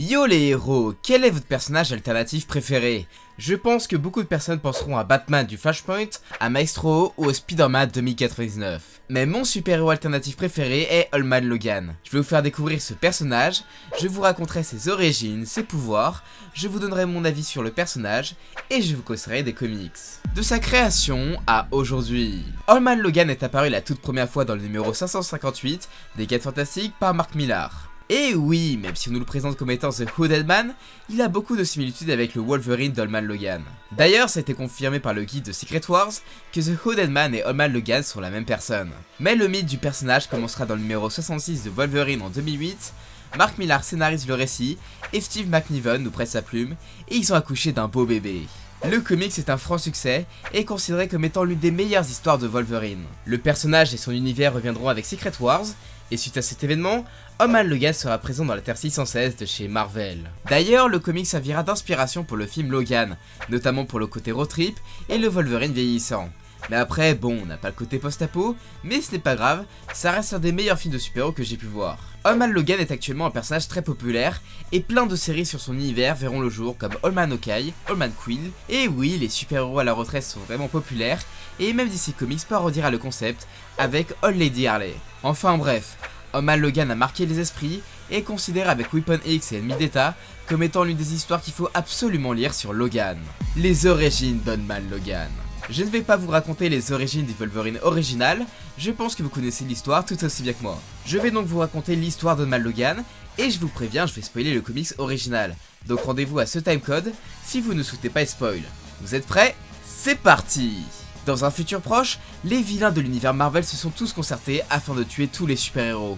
Yo les héros, quel est votre personnage alternatif préféré? Je pense que beaucoup de personnes penseront à Batman du Flashpoint, à Maestro ou au Spider-Man 2099. Mais mon super-héros alternatif préféré est Old Man Logan. Je vais vous faire découvrir ce personnage, je vous raconterai ses origines, ses pouvoirs, je vous donnerai mon avis sur le personnage et je vous conseillerai des comics. De sa création à aujourd'hui. Old Man Logan est apparu la toute première fois dans le numéro 558 des 4 Fantastiques par Mark Millar. Et oui, même si on nous le présente comme étant The Hooded Man, il a beaucoup de similitudes avec le Wolverine d'Old Man Logan. D'ailleurs, ça a été confirmé par le guide de Secret Wars que The Hooded Man et Old Man Logan sont la même personne. Mais le mythe du personnage commencera dans le numéro 66 de Wolverine en 2008, Mark Millar scénarise le récit et Steve McNiven nous prête sa plume et ils ont accouché d'un beau bébé. Le comics est un franc succès et est considéré comme étant l'une des meilleures histoires de Wolverine. Le personnage et son univers reviendront avec Secret Wars, et suite à cet événement, Old Man Logan sera présent dans la Terre 616 de chez Marvel. D'ailleurs, le comic servira d'inspiration pour le film Logan, notamment pour le côté road trip et le Wolverine vieillissant. Mais après, bon, on n'a pas le côté post-apo, mais ce n'est pas grave, ça reste un des meilleurs films de super-héros que j'ai pu voir. Old Man Logan est actuellement un personnage très populaire, et plein de séries sur son univers verront le jour comme Old Man Hawkeye, Old Man Quill, et oui, les super-héros à la retraite sont vraiment populaires, et même DC Comics parodiera le concept avec Old Lady Harley. Enfin bref, Old Man Logan a marqué les esprits, et est considéré avec Weapon X et Ennemi d'État comme étant l'une des histoires qu'il faut absolument lire sur Logan. Les origines d'Old Man Logan. Je ne vais pas vous raconter les origines du Wolverine original, je pense que vous connaissez l'histoire tout aussi bien que moi. Je vais donc vous raconter l'histoire d'Old Man Logan, et je vous préviens, je vais spoiler le comics original. Donc rendez-vous à ce timecode si vous ne souhaitez pas spoil. Vous êtes prêts? C'est parti! Dans un futur proche, les vilains de l'univers Marvel se sont tous concertés afin de tuer tous les super-héros.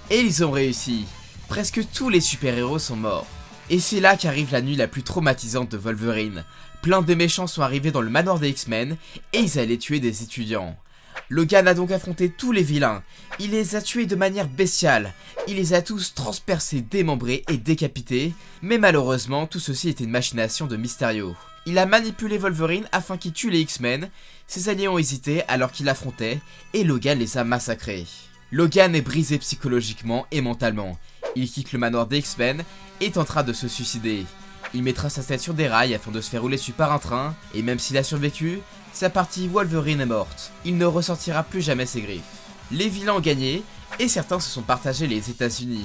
Et ils ont réussi. Presque tous les super-héros sont morts. Et c'est là qu'arrive la nuit la plus traumatisante de Wolverine. Plein de méchants sont arrivés dans le manoir des X-Men et ils allaient tuer des étudiants. Logan a donc affronté tous les vilains. Il les a tués de manière bestiale. Il les a tous transpercés, démembrés et décapités. Mais malheureusement, tout ceci était une machination de Mysterio. Il a manipulé Wolverine afin qu'il tue les X-Men. Ses alliés ont hésité alors qu'il affrontait et Logan les a massacrés. Logan est brisé psychologiquement et mentalement. Il quitte le manoir des X-Men et tentera de se suicider. Il mettra sa tête sur des rails afin de se faire rouler dessus par un train, et même s'il a survécu, sa partie Wolverine est morte. Il ne ressortira plus jamais ses griffes. Les vilains ont gagné, et certains se sont partagés les États-Unis.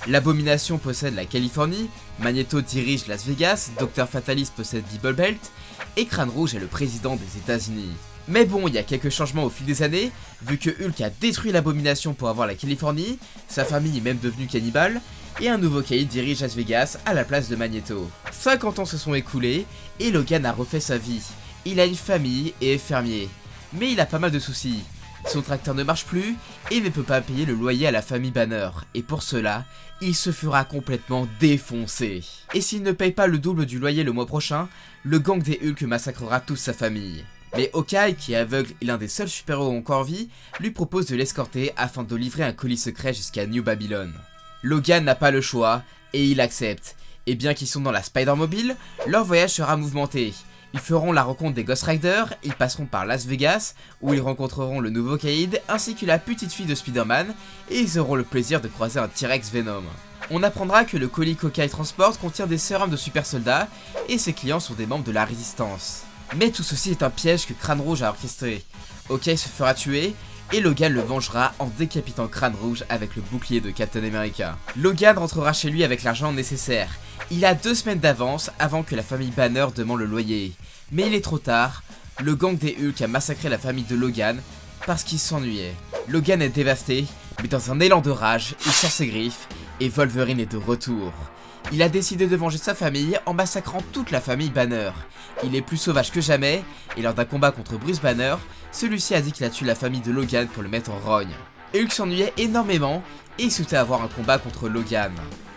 L'Abomination possède la Californie, Magneto dirige Las Vegas, Dr Fatalis possède Bible Belt, et Crâne Rouge est le président des États-Unis. Mais bon, il y a quelques changements au fil des années, vu que Hulk a détruit l'Abomination pour avoir la Californie, sa famille est même devenue cannibale, et un nouveau caïd dirige Las Vegas à la place de Magneto. 50 ans se sont écoulés, et Logan a refait sa vie. Il a une famille et est fermier. Mais il a pas mal de soucis. Son tracteur ne marche plus, et ne peut pas payer le loyer à la famille Banner, et pour cela, il se fera complètement défoncer. Et s'il ne paye pas le double du loyer le mois prochain, le gang des Hulk massacrera toute sa famille. Mais Hawkeye, qui est aveugle et l'un des seuls super-héros encore en vie, lui propose de l'escorter afin de livrer un colis secret jusqu'à New Babylon. Logan n'a pas le choix, et il accepte. Et bien qu'ils sont dans la Spider-Mobile, leur voyage sera mouvementé. Ils feront la rencontre des Ghost Riders, ils passeront par Las Vegas, où ils rencontreront le nouveau Caïd, ainsi que la petite fille de Spider-Man, et ils auront le plaisir de croiser un T-Rex Venom. On apprendra que le colis qu'Hawkeye transporte contient des sérums de super soldats, et ses clients sont des membres de la Résistance. Mais tout ceci est un piège que Crâne Rouge a orchestré. Hawkeye se fera tuer, et Logan le vengera en décapitant Crâne Rouge avec le bouclier de Captain America. Logan rentrera chez lui avec l'argent nécessaire. Il a 2 semaines d'avance avant que la famille Banner demande le loyer. Mais il est trop tard, le gang des Hulk a massacré la famille de Logan parce qu'il s'ennuyait. Logan est dévasté, mais dans un élan de rage, il sort ses griffes et Wolverine est de retour. Il a décidé de venger sa famille en massacrant toute la famille Banner. Il est plus sauvage que jamais, et lors d'un combat contre Bruce Banner, celui-ci a dit qu'il a tué la famille de Logan pour le mettre en rogne. Hulk s'ennuyait énormément, et il souhaitait avoir un combat contre Logan.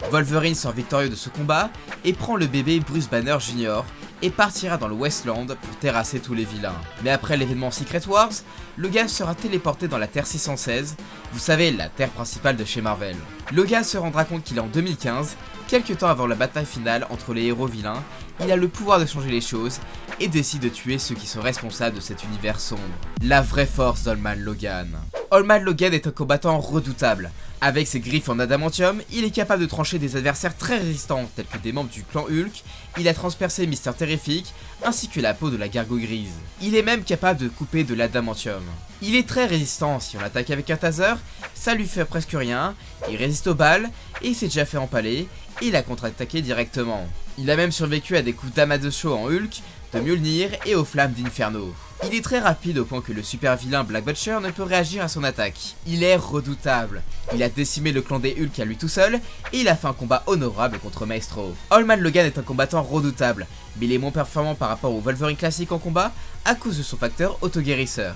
Wolverine sort victorieux de ce combat, et prend le bébé Bruce Banner Jr., et partira dans le Westland pour terrasser tous les vilains. Mais après l'événement Secret Wars, Logan sera téléporté dans la Terre 616, vous savez, la Terre principale de chez Marvel. Logan se rendra compte qu'il est en 2015, quelques temps avant la bataille finale entre les héros vilains, il a le pouvoir de changer les choses, et décide de tuer ceux qui sont responsables de cet univers sombre. La vraie force d'Old Man Logan. Old Man Logan est un combattant redoutable. Avec ses griffes en adamantium, il est capable de trancher des adversaires très résistants tels que des membres du clan Hulk, il a transpercé Mister Terrific, ainsi que la peau de la gargouille grise. Il est même capable de couper de l'adamantium. Il est très résistant, si on l'attaque avec un taser, ça lui fait presque rien, il résiste aux balles, et il s'est déjà fait empaler, et il a contre-attaqué directement. Il a même survécu à des coups d'Amadeus en Hulk, de Mjolnir et aux flammes d'Inferno. Il est très rapide au point que le super vilain Black Butcher ne peut réagir à son attaque. Il est redoutable. Il a décimé le clan des Hulk à lui tout seul et il a fait un combat honorable contre Maestro. Old Man Logan est un combattant redoutable, mais il est moins performant par rapport au Wolverine classique en combat à cause de son facteur auto-guérisseur.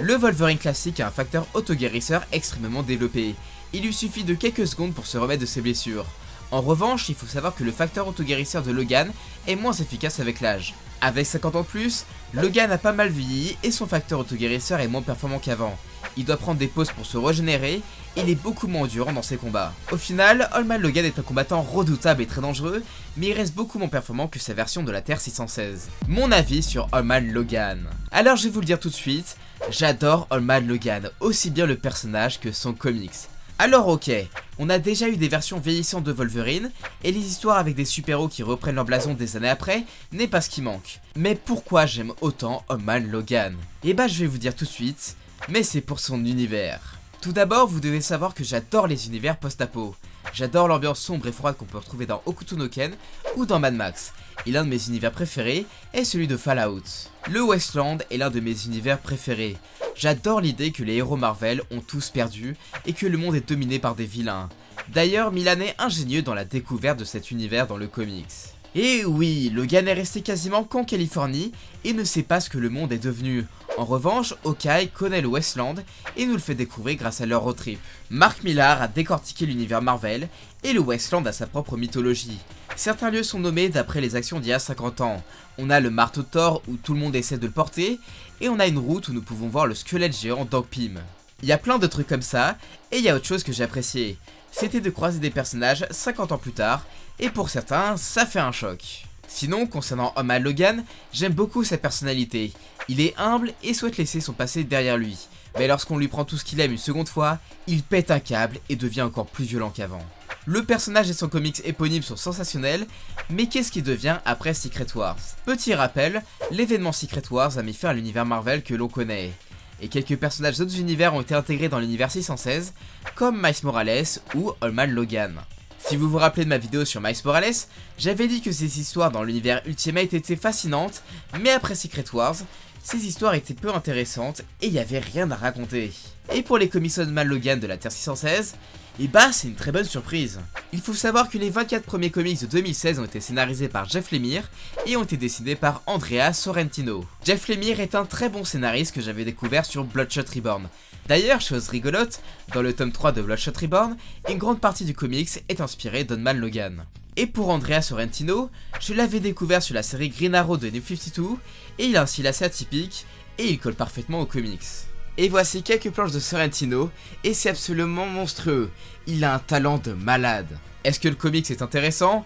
Le Wolverine classique a un facteur auto-guérisseur extrêmement développé. Il lui suffit de quelques secondes pour se remettre de ses blessures. En revanche, il faut savoir que le facteur auto-guérisseur de Logan est moins efficace avec l'âge. Avec 50 ans de plus, Logan a pas mal vieilli et son facteur auto-guérisseur est moins performant qu'avant. Il doit prendre des pauses pour se régénérer et il est beaucoup moins endurant dans ses combats. Au final, Old Man Logan est un combattant redoutable et très dangereux, mais il reste beaucoup moins performant que sa version de la Terre 616. Mon avis sur Old Man Logan. Alors je vais vous le dire tout de suite, j'adore Old Man Logan, aussi bien le personnage que son comics. Alors ok, on a déjà eu des versions vieillissantes de Wolverine, et les histoires avec des super-héros qui reprennent leur blason des années après n'est pas ce qui manque. Mais pourquoi j'aime autant Old Man Logan? Et bah je vais vous dire tout de suite, mais c'est pour son univers. Tout d'abord, vous devez savoir que j'adore les univers post-apo. J'adore l'ambiance sombre et froide qu'on peut retrouver dans Hokuto no Ken ou dans Mad Max. Et l'un de mes univers préférés est celui de Fallout. Le Wasteland est l'un de mes univers préférés. J'adore l'idée que les héros Marvel ont tous perdu et que le monde est dominé par des vilains. D'ailleurs, Milan est ingénieux dans la découverte de cet univers dans le comics. Et oui, Logan est resté quasiment qu'en Californie et ne sait pas ce que le monde est devenu. En revanche, Hawkeye connaît le Wasteland et nous le fait découvrir grâce à leur road trip. Mark Millar a décortiqué l'univers Marvel et le Wasteland a sa propre mythologie. Certains lieux sont nommés d'après les actions d'il y a 50 ans. On a le marteau de Thor où tout le monde essaie de le porter et on a une route où nous pouvons voir le squelette géant d'Hank Pym. Il y a plein de trucs comme ça et il y a autre chose que j'ai apprécié. C'était de croiser des personnages 50 ans plus tard et pour certains ça fait un choc. Sinon, concernant Old Man Logan, j'aime beaucoup sa personnalité. Il est humble et souhaite laisser son passé derrière lui. Mais lorsqu'on lui prend tout ce qu'il aime une seconde fois, il pète un câble et devient encore plus violent qu'avant. Le personnage et son comics éponyme sont sensationnels, mais qu'est-ce qu'il devient après Secret Wars? Petit rappel, l'événement Secret Wars a mis fin à l'univers Marvel que l'on connaît. Et quelques personnages d'autres univers ont été intégrés dans l'univers 616, comme Miles Morales ou Old Man Logan. Si vous vous rappelez de ma vidéo sur Miles Morales, j'avais dit que ces histoires dans l'univers Ultimate étaient fascinantes, mais après Secret Wars, ces histoires étaient peu intéressantes et il n'y avait rien à raconter. Et pour les comics Old Man Logan de la Terre 616, et bah c'est une très bonne surprise. Il faut savoir que les 24 premiers comics de 2016 ont été scénarisés par Jeff Lemire et ont été dessinés par Andrea Sorrentino. Jeff Lemire est un très bon scénariste que j'avais découvert sur Bloodshot Reborn. D'ailleurs, chose rigolote, dans le tome 3 de Bloodshot Reborn, une grande partie du comics est inspirée d'Old Man Logan. Et pour Andrea Sorrentino, je l'avais découvert sur la série Green Arrow de New 52 et il a un style assez atypique et il colle parfaitement aux comics. Et voici quelques planches de Sorrentino et c'est absolument monstrueux, il a un talent de malade. Est-ce que le comics est intéressant?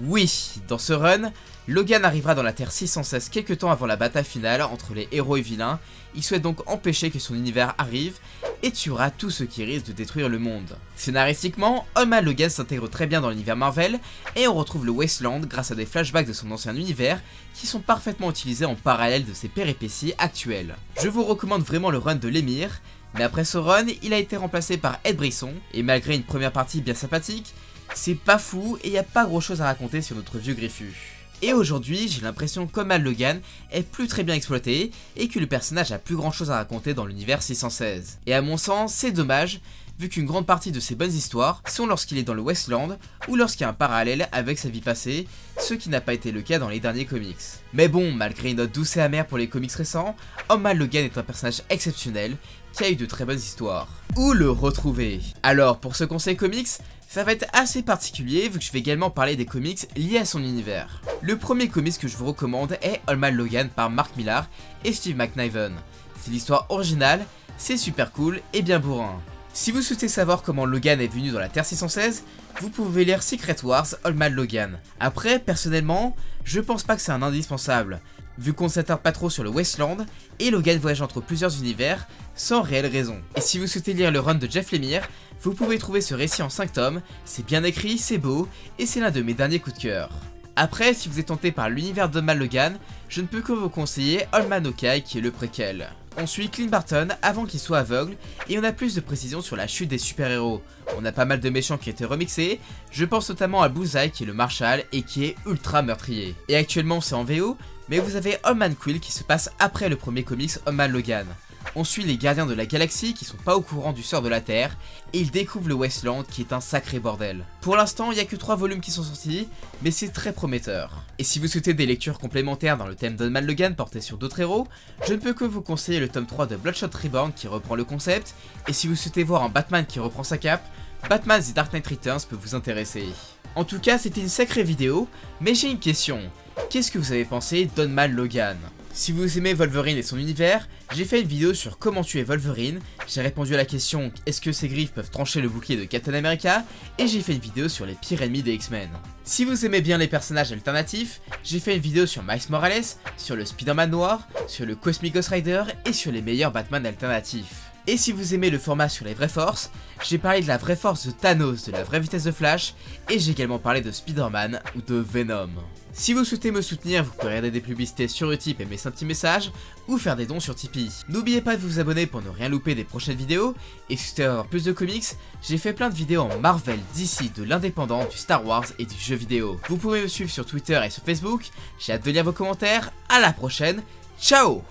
Oui, dans ce run, Logan arrivera dans la Terre 616 quelques temps avant la bataille finale entre les héros et vilains, il souhaite donc empêcher que son univers arrive et tuera tout ce qui risque de détruire le monde. Scénaristiquement, Old Man Logan s'intègre très bien dans l'univers Marvel et on retrouve le Wasteland grâce à des flashbacks de son ancien univers qui sont parfaitement utilisés en parallèle de ses péripéties actuelles. Je vous recommande vraiment le run de Lemire, mais après ce run, il a été remplacé par Ed Brisson et malgré une première partie bien sympathique, c'est pas fou et y a pas gros chose à raconter sur notre vieux griffu. Et aujourd'hui, j'ai l'impression qu'Old Man Logan est plus très bien exploité et que le personnage a plus grand chose à raconter dans l'univers 616. Et à mon sens, c'est dommage, vu qu'une grande partie de ses bonnes histoires sont lorsqu'il est dans le Wasteland ou lorsqu'il y a un parallèle avec sa vie passée, ce qui n'a pas été le cas dans les derniers comics. Mais bon, malgré une note douce et amère pour les comics récents, Old Man Logan est un personnage exceptionnel qui a eu de très bonnes histoires. Où le retrouver? Alors, pour ce conseil comics, ça va être assez particulier vu que je vais également parler des comics liés à son univers. Le premier comics que je vous recommande est Old Man Logan par Mark Millar et Steve McNiven. C'est l'histoire originale, c'est super cool et bien bourrin. Si vous souhaitez savoir comment Logan est venu dans la Terre 616, vous pouvez lire Secret Wars Old Man Logan. Après, personnellement, je pense pas que c'est un indispensable, vu qu'on ne s'attarde pas trop sur le Wasteland, et Logan voyage entre plusieurs univers sans réelle raison. Et si vous souhaitez lire le run de Jeff Lemire, vous pouvez trouver ce récit en 5 tomes, c'est bien écrit, c'est beau, et c'est l'un de mes derniers coups de cœur. Après, si vous êtes tenté par l'univers d'Old Man Logan, je ne peux que vous conseiller Old Man Hawkeye qui est le préquel. On suit Clint Barton avant qu'il soit aveugle et on a plus de précisions sur la chute des super-héros. On a pas mal de méchants qui ont été remixés, je pense notamment à Bullseye qui est le Marshal et qui est ultra meurtrier. Et actuellement c'est en VO, mais vous avez Old Man Quill qui se passe après le premier comics Old Man Logan. On suit les gardiens de la galaxie qui sont pas au courant du sort de la Terre et ils découvrent le Wasteland qui est un sacré bordel. Pour l'instant il n'y a que 3 volumes qui sont sortis, mais c'est très prometteur. Et si vous souhaitez des lectures complémentaires dans le thème d'Old Man Logan porté sur d'autres héros, je ne peux que vous conseiller le tome 3 de Bloodshot Reborn qui reprend le concept, et si vous souhaitez voir un Batman qui reprend sa cape, Batman The Dark Knight Returns peut vous intéresser. En tout cas c'était une sacrée vidéo, mais j'ai une question, qu'est-ce que vous avez pensé d'Old Man Logan ? Si vous aimez Wolverine et son univers, j'ai fait une vidéo sur comment tuer Wolverine, j'ai répondu à la question est-ce que ses griffes peuvent trancher le bouclier de Captain America, et j'ai fait une vidéo sur les pires ennemis des X-Men. Si vous aimez bien les personnages alternatifs, j'ai fait une vidéo sur Miles Morales, sur le Spider-Man noir, sur le Cosmic Ghost Rider et sur les meilleurs Batman alternatifs. Et si vous aimez le format sur les vraies forces, j'ai parlé de la vraie force de Thanos, de la vraie vitesse de Flash, et j'ai également parlé de Spider-Man ou de Venom. Si vous souhaitez me soutenir, vous pouvez regarder des publicités sur Utip et mettre un petit message, ou faire des dons sur Tipeee. N'oubliez pas de vous abonner pour ne rien louper des prochaines vidéos, et si vous souhaitez avoir plus de comics, j'ai fait plein de vidéos en Marvel, DC, de l'indépendant, du Star Wars et du jeu vidéo. Vous pouvez me suivre sur Twitter et sur Facebook, j'ai hâte de lire vos commentaires, à la prochaine, ciao!